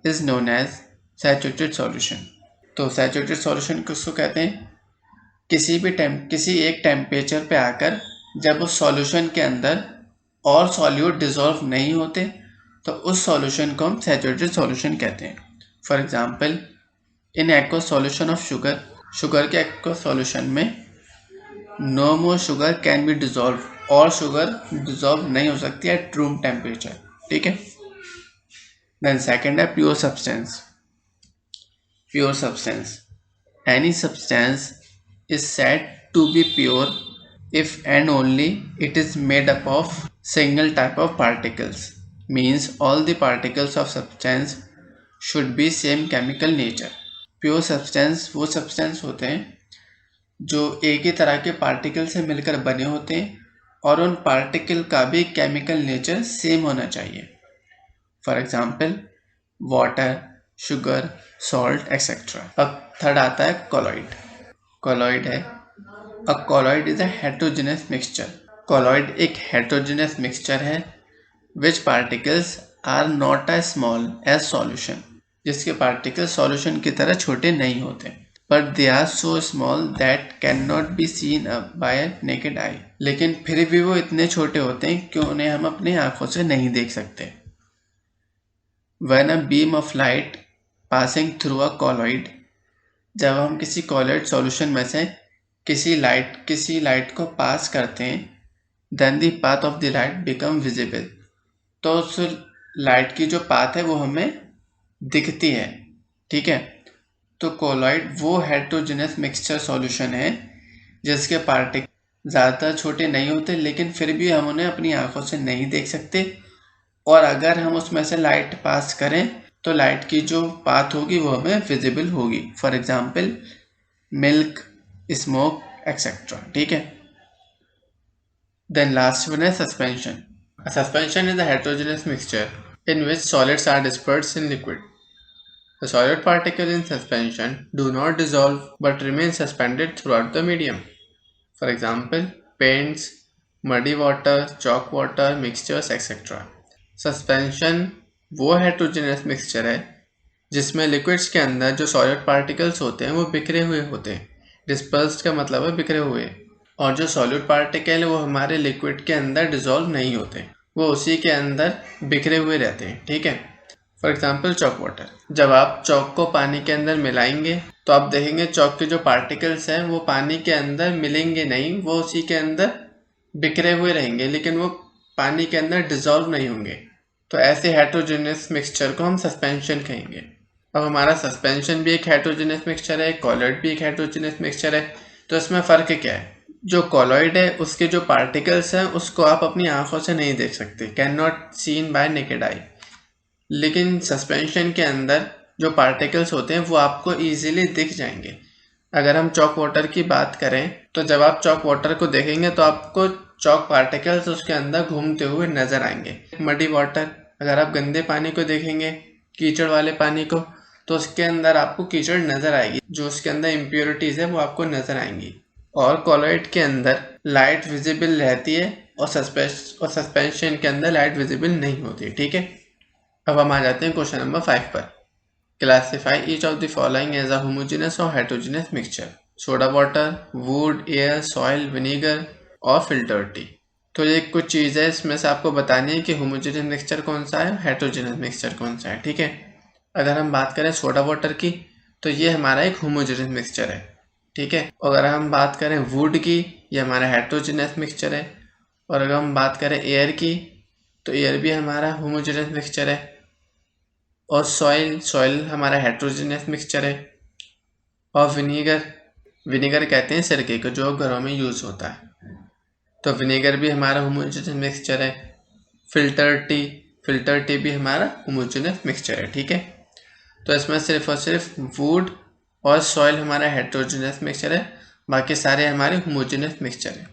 is known as saturated solution। तो saturated solution किसको कहते हैं? किसी एक टेम्परेचर पे आकर जब उस सॉल्यूशन के अंदर और सॉल्यूट डिसॉल्व नहीं होते तो उस सॉल्यूशन को हम सैचुरेटेड सॉल्यूशन कहते हैं। For example, in aqua solution of sugar के एक्वा सॉल्यूशन में no more sugar can be dissolve, और शुगर डिजॉल्व नहीं हो सकती एट रूम टेम्परेचर। ठीक है, देन सेकंड है pure substance. Pure substance, any substance is said to be pure if and only it is made up of single type of particles, means all the particles of substance should be same chemical nature. Pure substance वो substance होते हैं जो एक ही तरह के particle से मिलकर बने होते हैं और उन पार्टिकल का भी केमिकल नेचर सेम होना चाहिए। For example, water, sugar, salt etcetera. अब थर्ड आता है कोलॉइड। कोलॉइड है, a colloid is a heterogeneous mixture. Colloid एक हेटेरोजेनस मिक्सचर है which particles are not as small as solution, जिसके पार्टिकल सॉल्यूशन की तरह छोटे नहीं होते, but they are so small that cannot be seen by a naked eye। लेकिन फिर भी वो इतने छोटे होते हैं कि उन्हें हम अपनी आंखों से नहीं देख सकते। When a beam of light passing through a colloid, जब हम किसी कॉलॉइड सॉल्यूशन में से किसी लाइट को पास करते हैं, then the path of the light become visible। तो उस लाइट की जो पाथ है वो हमें दिखती है। ठीक है, तो कोलॉइड वो हेटेरोजेनस मिक्सचर सॉल्यूशन है जिसके पार्टिकल ज़्यादा छोटे नहीं होते लेकिन फिर भी हम उन्हें अपनी आंखों से नहीं देख सकते, और अगर हम उसमें से लाइट पास करें तो लाइट की जो पाथ होगी वो हमें विजिबल होगी। For example, milk, smoke etcetera. ठीक है, देन लास्ट वन है suspension. Suspension is a heterogeneous mixture in which solids are dispersed in liquid. The solid particles in suspension do not dissolve but remain suspended throughout the medium. For example, paints, muddy water, chalk water, mixtures, etc. Suspension वो heterogeneous mixture है जिसमें liquids के अंदर जो solid particles होते हैं वो बिखरे हुए होते हैं। डिस्पर्स्ड का मतलब है बिखरे हुए, और जो सॉलिड पार्टिकल है वो हमारे लिक्विड के अंदर डिसॉल्व नहीं होते, वो उसी के अंदर बिखरे हुए रहते हैं। ठीक है, फॉर एग्जाम्पल चॉक वाटर। जब आप चॉक को पानी के अंदर मिलाएंगे तो आप देखेंगे चॉक के जो पार्टिकल्स हैं वो पानी के अंदर मिलेंगे नहीं, वो उसी के अंदर बिखरे हुए रहेंगे लेकिन वो पानी के अंदर डिसॉल्व नहीं होंगे। तो ऐसे हेटेरोजेनस मिक्सचर को हम सस्पेंशन कहेंगे। अब हमारा सस्पेंशन भी एक हेटेरोजेनस मिक्सचर है, कोलॉइड भी एक हेटेरोजेनस मिक्सचर है, तो इसमें फ़र्क क्या है? जो कोलॉइड है उसके जो पार्टिकल्स हैं उसको आप अपनी आंखों से नहीं देख सकते, can not seen by naked आई, लेकिन सस्पेंशन के अंदर जो पार्टिकल्स होते हैं वो आपको इजीली दिख जाएंगे। अगर हम चॉक वाटर की बात करें तो जब आप चॉक वाटर को देखेंगे तो आपको चॉक पार्टिकल्स उसके अंदर घूमते हुए नजर आएंगे। मडी वाटर, अगर आप गंदे पानी को देखेंगे, कीचड़ वाले पानी को, तो उसके अंदर आपको कीचड़ नजर आएगी, जो उसके अंदर इम्प्योरिटीज है वो आपको नजर आएंगी। और कोलॉइड के अंदर लाइट विजिबल रहती है और सस्पेंशन के अंदर लाइट विजिबल नहीं होती। ठीक है, अब हम आ जाते हैं क्वेश्चन नंबर 5 पर। Classify each of the following as a homogeneous और heterogeneous mixture. Soda water, wood, air, soil, vinegar और फिल्टर टी। तो ये कुछ चीज़ है, इसमें से आपको बतानी है कि होमोजेनियस मिक्सचर कौन सा है, हेटेरोजेनियस मिक्सचर कौन सा है। ठीक है, अगर हम बात करें सोडा वाटर की तो ये हमारा एक होमोजेनियस मिक्सचर है। ठीक है, अगर हम बात करें वुड की, ये हमारा हेटेरोजेनियस मिक्सचर है। और अगर हम बात करें एयर की तो एयर भी हमारा होमोजेनियस मिक्सचर है। और सॉइल हमारा हेटेरोजेनियस मिक्सचर है। और विनेगर कहते हैं सिरके को, जो घरों में यूज़ होता है, तो विनेगर भी हमारा होमोजेनियस मिक्सचर है। फिल्टर टी भी हमारा होमोजेनियस मिक्सचर है। ठीक है, तो इसमें सिर्फ और सिर्फ वुड और सॉइल हमारा हेटेरोजेनियस मिक्सचर है, बाकी सारे हमारे होमोजेनियस मिक्सचर है।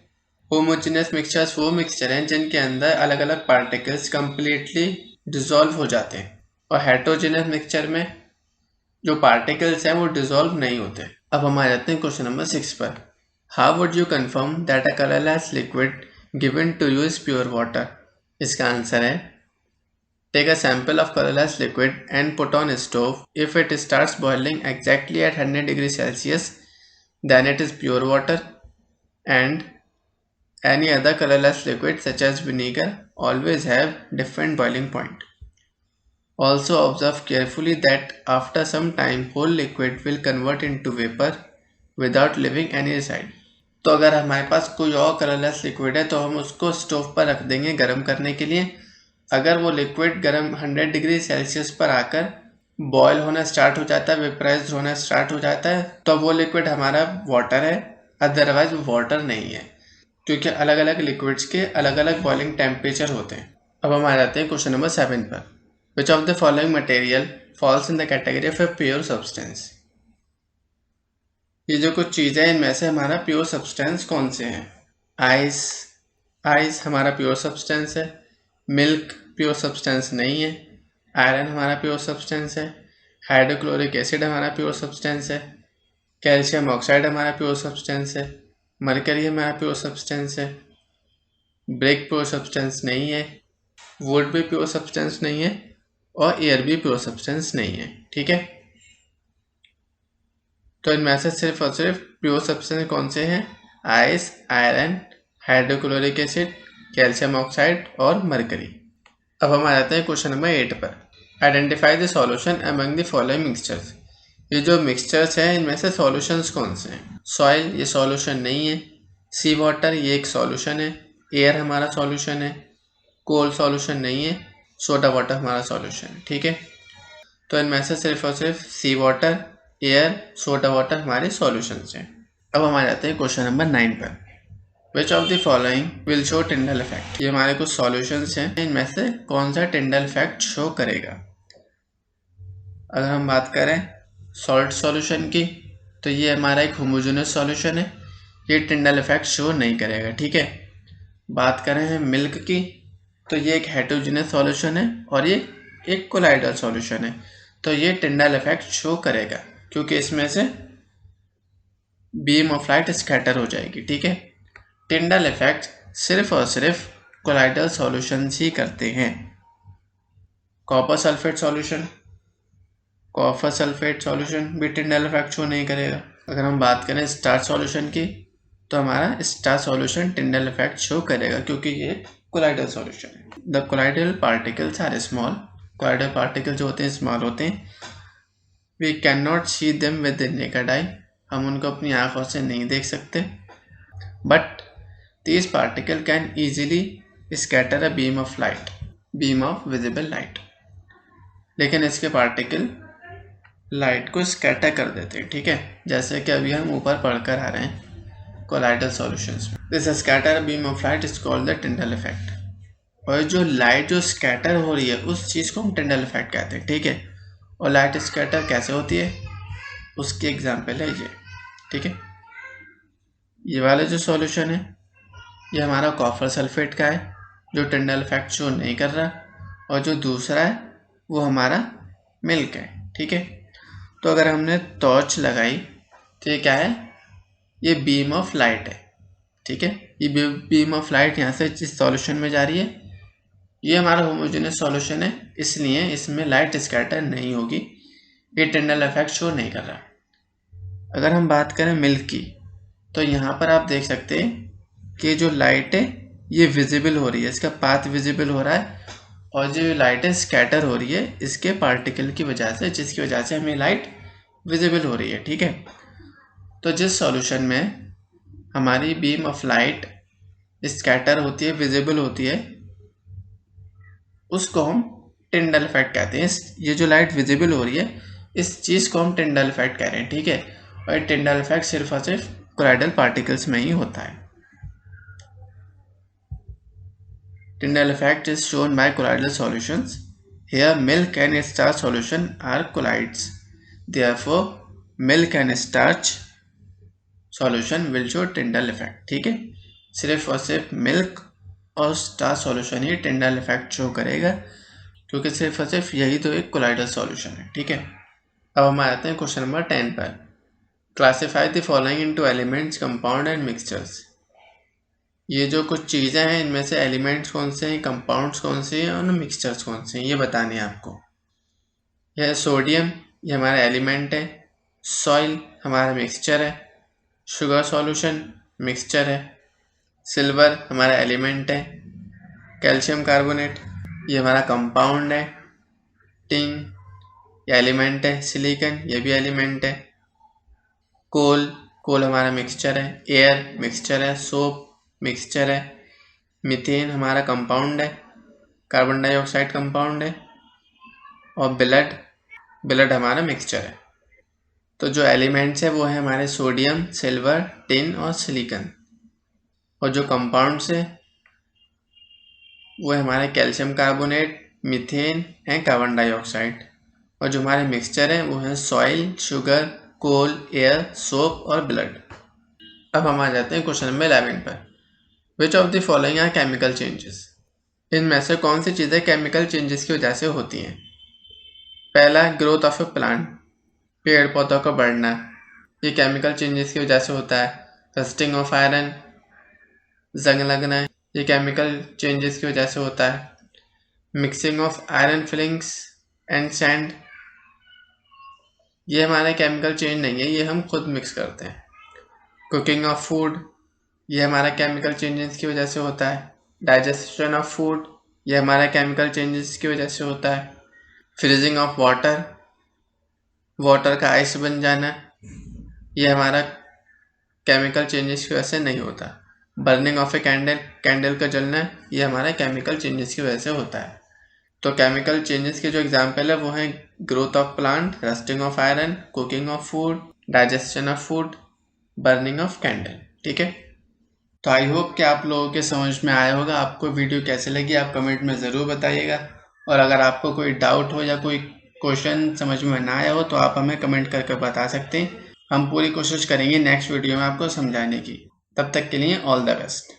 होमोजेनियस मिक्सचर्स वो मिक्सचर हैं जिनके अंदर अलग अलग पार्टिकल्स कंप्लीटली डिसॉल्व हो जाते हैं, और हेटेरोजेनियस मिक्सचर में जो पार्टिकल्स हैं वो डिसॉल्व नहीं होते। अब हम आ जाते हैं क्वेश्चन नंबर 6 पर। How would you confirm that a colourless liquid given to you is pure water? इसका आंसर है, take a sample of colorless liquid and put on stove. If it starts boiling exactly at 100 degrees Celsius, then it is pure water. And any other colorless liquid such as vinegar always have different boiling point. Also observe carefully that after some time whole liquid will convert into vapor without leaving any side. तो अगर हमारे पास कोई और colourless liquid है तो हम उसको stove पर रख देंगे गर्म करने के लिए। अगर वो लिक्विड गर्म 100 डिग्री सेल्सियस पर आकर बॉयल होना स्टार्ट हो जाता है, वेपराइज होना स्टार्ट हो जाता है, तो वो लिक्विड हमारा वाटर है, अदरवाइज वो वाटर नहीं है, क्योंकि अलग अलग लिक्विड्स के अलग अलग बॉइलिंग टेम्परेचर होते हैं। अब हम आ जाते हैं क्वेश्चन नंबर 7 पर। Which of the following material falls in the category of a pure substance? ये जो कुछ चीज़ें हैं इनमें से हमारा प्योर सब्सटेंस कौन से हैं? आइस हमारा प्योर सब्सटेंस है। मिल्क प्योर सब्सटेंस नहीं है। आयरन हमारा प्योर सब्सटेंस है। हाइड्रोक्लोरिक एसिड हमारा प्योर सब्सटेंस है। कैल्शियम ऑक्साइड हमारा प्योर सब्सटेंस है। मरकरी हमारा प्योर सब्सटेंस है। ब्रिक प्योर सब्सटेंस नहीं है। वुड भी प्योर सब्सटेंस नहीं है, और एयर भी प्योर सब्सटेंस नहीं है। ठीक है, तो इनमें से सिर्फ और सिर्फ प्योर सब्सटेंस कौन से हैं? Ice, iron, hydrochloric acid, calcium oxide और मरकरी। अब हम आ जाते हैं क्वेश्चन नंबर 8 पर। Identify the solution among the following mixtures. ये जो मिक्सचर्स हैं इनमें से सॉल्यूशंस कौन से हैं? सॉइल ये सॉल्यूशन नहीं है। सी वाटर ये एक सॉल्यूशन है। एयर हमारा सॉल्यूशन है। कोल सॉल्यूशन नहीं है। सोडा वाटर हमारा सॉल्यूशन है। ठीक है, तो इनमें से सिर्फ और सिर्फ सी वाटर, एयर, सोडा वाटर हमारे सॉल्यूशंस हैं। अब हम आ जाते हैं क्वेश्चन नंबर 9 पर। Which of the following will show Tyndall effect? ये हमारे कुछ सॉल्यूशंस हैं, इनमें से कौन सा टिंडल इफेक्ट शो करेगा? अगर हम बात करें सॉल्ट सॉल्यूशन की तो ये हमारा एक होमोजेनियस सॉल्यूशन है, ये टिंडल इफेक्ट शो नहीं करेगा। ठीक है, बात करें हम मिल्क की तो ये एक हेटेरोजेनियस सॉल्यूशन है और ये एक कोलाइडल सॉल्यूशन है, तो ये टिंडल इफेक्ट शो करेगा क्योंकि इसमें से बीम ऑफ लाइट स्कैटर हो जाएगी। ठीक है, टिंडल इफेक्ट सिर्फ और सिर्फ कोलाइडल सॉल्यूशन ही करते हैं। कॉपर सल्फेट सॉल्यूशन भी टिंडल इफेक्ट शो नहीं करेगा। अगर हम बात करें स्टार सॉल्यूशन की तो हमारा star solution Tyndall effect show करेगा क्योंकि ये कोलाइडल सॉल्यूशन है। The colloidal particles are small. Colloidal particle जो होते हैं स्मॉल होते हैं। We can not see them with the naked eye. हम उनको अपनी आंखों से नहीं देख सकते। But these particle can easily scatter a beam of visible light। लेकिन इसके पार्टिकल लाइट को स्कैटर कर देते हैं। ठीक है, जैसे कि अभी हम ऊपर पढ़कर आ रहे हैं कोलाइडल सॉल्यूशंस में। This scatter beam of light is called the Tyndall effect. और जो लाइट जो स्कैटर हो रही है उस चीज़ को हम टिंडल इफेक्ट कहते हैं। ठीक है, और लाइट स्कैटर कैसे होती है उसकी एग्जाम्पल है ये। ठीक है, ये वाला जो सॉल्यूशन है ये हमारा कॉपर सल्फेट का है जो टिंडल इफेक्ट शो नहीं कर रहा, और जो दूसरा है वो हमारा मिल्क है। ठीक है, तो अगर हमने टॉर्च लगाई तो ये क्या है? ये बीम ऑफ लाइट है। ठीक है, ये बीम ऑफ लाइट यहाँ से जिस सॉल्यूशन में जा रही है ये हमारा होमोजेनियस सॉल्यूशन है, इसलिए इसमें लाइट स्कैटर नहीं होगी, ये टिंडल इफेक्ट शो नहीं कर रहा। अगर हम बात करें मिल्क की तो यहाँ पर आप देख सकते हैं कि जो लाइट है ये विजिबल हो रही है, इसका पाथ विजिबल हो रहा है, और जो लाइट है स्कैटर हो रही है इसके पार्टिकल की वजह से, जिसकी वजह से हमें लाइट विजिबल हो रही है। ठीक है, तो जिस सॉल्यूशन में हमारी बीम ऑफ लाइट स्कैटर होती है, विजिबल होती है, उसको हम टिंडल इफेक्ट कहते हैं। ये जो लाइट विजिबल हो रही है इस चीज़ को हम टिंडल इफेक्ट कह रहे हैं। ठीक है, और टिंडल इफेक्ट सिर्फ और सिर्फ कोलाइडल पार्टिकल्स में ही होता है। Tyndall effect is shown by colloidal solutions. Here milk and starch solution are colloids. Therefore, milk and starch solution will show Tyndall effect. ठीक है, सिर्फ और सिर्फ मिल्क और स्टार्च सॉल्यूशन ही Tyndall effect शो करेगा, क्योंकि सिर्फ और सिर्फ यही तो एक कोलाइडल सॉल्यूशन है। ठीक है, अब हम आते हैं क्वेश्चन नंबर 10 पर। Classify the following into elements, compound and mixtures. ये जो कुछ चीज़ें हैं इनमें से एलिमेंट्स कौन से हैं, कंपाउंड्स कौन से हैं और मिक्सचर्स कौन से हैं, ये बताने हैं आपको। यह सोडियम, ये हमारा एलिमेंट है। सॉइल हमारा मिक्सचर है। शुगर सॉल्यूशन मिक्सचर है। सिल्वर हमारा एलिमेंट है। कैल्शियम कार्बोनेट ये हमारा कंपाउंड है। टिन ये एलिमेंट है। सिलिकॉन ये भी एलिमेंट है। कोल हमारा मिक्सचर है। एयर मिक्सचर है। सोप मिक्सचर है। मीथेन हमारा कंपाउंड है, कार्बन डाइऑक्साइड कंपाउंड है। और ब्लड हमारा मिक्सचर है। तो जो एलिमेंट्स है वो है हमारे सोडियम, सिल्वर, टिन और सिलिकॉन। और जो कंपाउंड्स है वो है हमारे calcium carbonate, methane and carbon dioxide. और जो हमारे मिक्सचर है वो है soil, sugar, coal, air, soap और ब्लड। अब हम आ जाते हैं क्वेश्चन नंबर 11 पर। Which of the following are chemical changes. इनमें से कौन सी चीज़ें केमिकल चेंजेस की वजह से होती हैं। पहला, ग्रोथ ऑफ ए प्लांट, पेड़ पौधों का बढ़ना, ये केमिकल चेंजेस की वजह से होता है। रस्टिंग ऑफ आयरन, जंग लगना, ये केमिकल चेंजेस की वजह से होता है। Mixing of iron filings and sand, ये हमारा केमिकल चेंज नहीं है, ये हम खुद मिक्स करते हैं। कुकिंग ऑफ फूड, ये हमारा केमिकल चेंजेस की वजह से होता है। डाइजेशन ऑफ फूड, ये हमारा केमिकल चेंजेस की वजह से होता है। फ्रीजिंग ऑफ वाटर का आइस बन जाना, ये हमारा केमिकल चेंजेस की वजह से नहीं होता। बर्निंग ऑफ ए कैंडल का जलना, ये हमारा केमिकल चेंजेस की वजह से होता है। तो केमिकल चेंजेस के जो एग्जाम्पल है वो हैं growth of plant, rusting of iron, cooking of food, digestion of food, burning of candle. ठीक है, तो आई होप कि आप लोगों के समझ में आया होगा। आपको वीडियो कैसे लगी आप कमेंट में ज़रूर बताइएगा, और अगर आपको कोई डाउट हो या कोई क्वेश्चन समझ में ना आया हो तो आप हमें कमेंट करके बता सकते हैं। हम पूरी कोशिश करेंगे नेक्स्ट वीडियो में आपको समझाने की। तब तक के लिए ऑल द बेस्ट।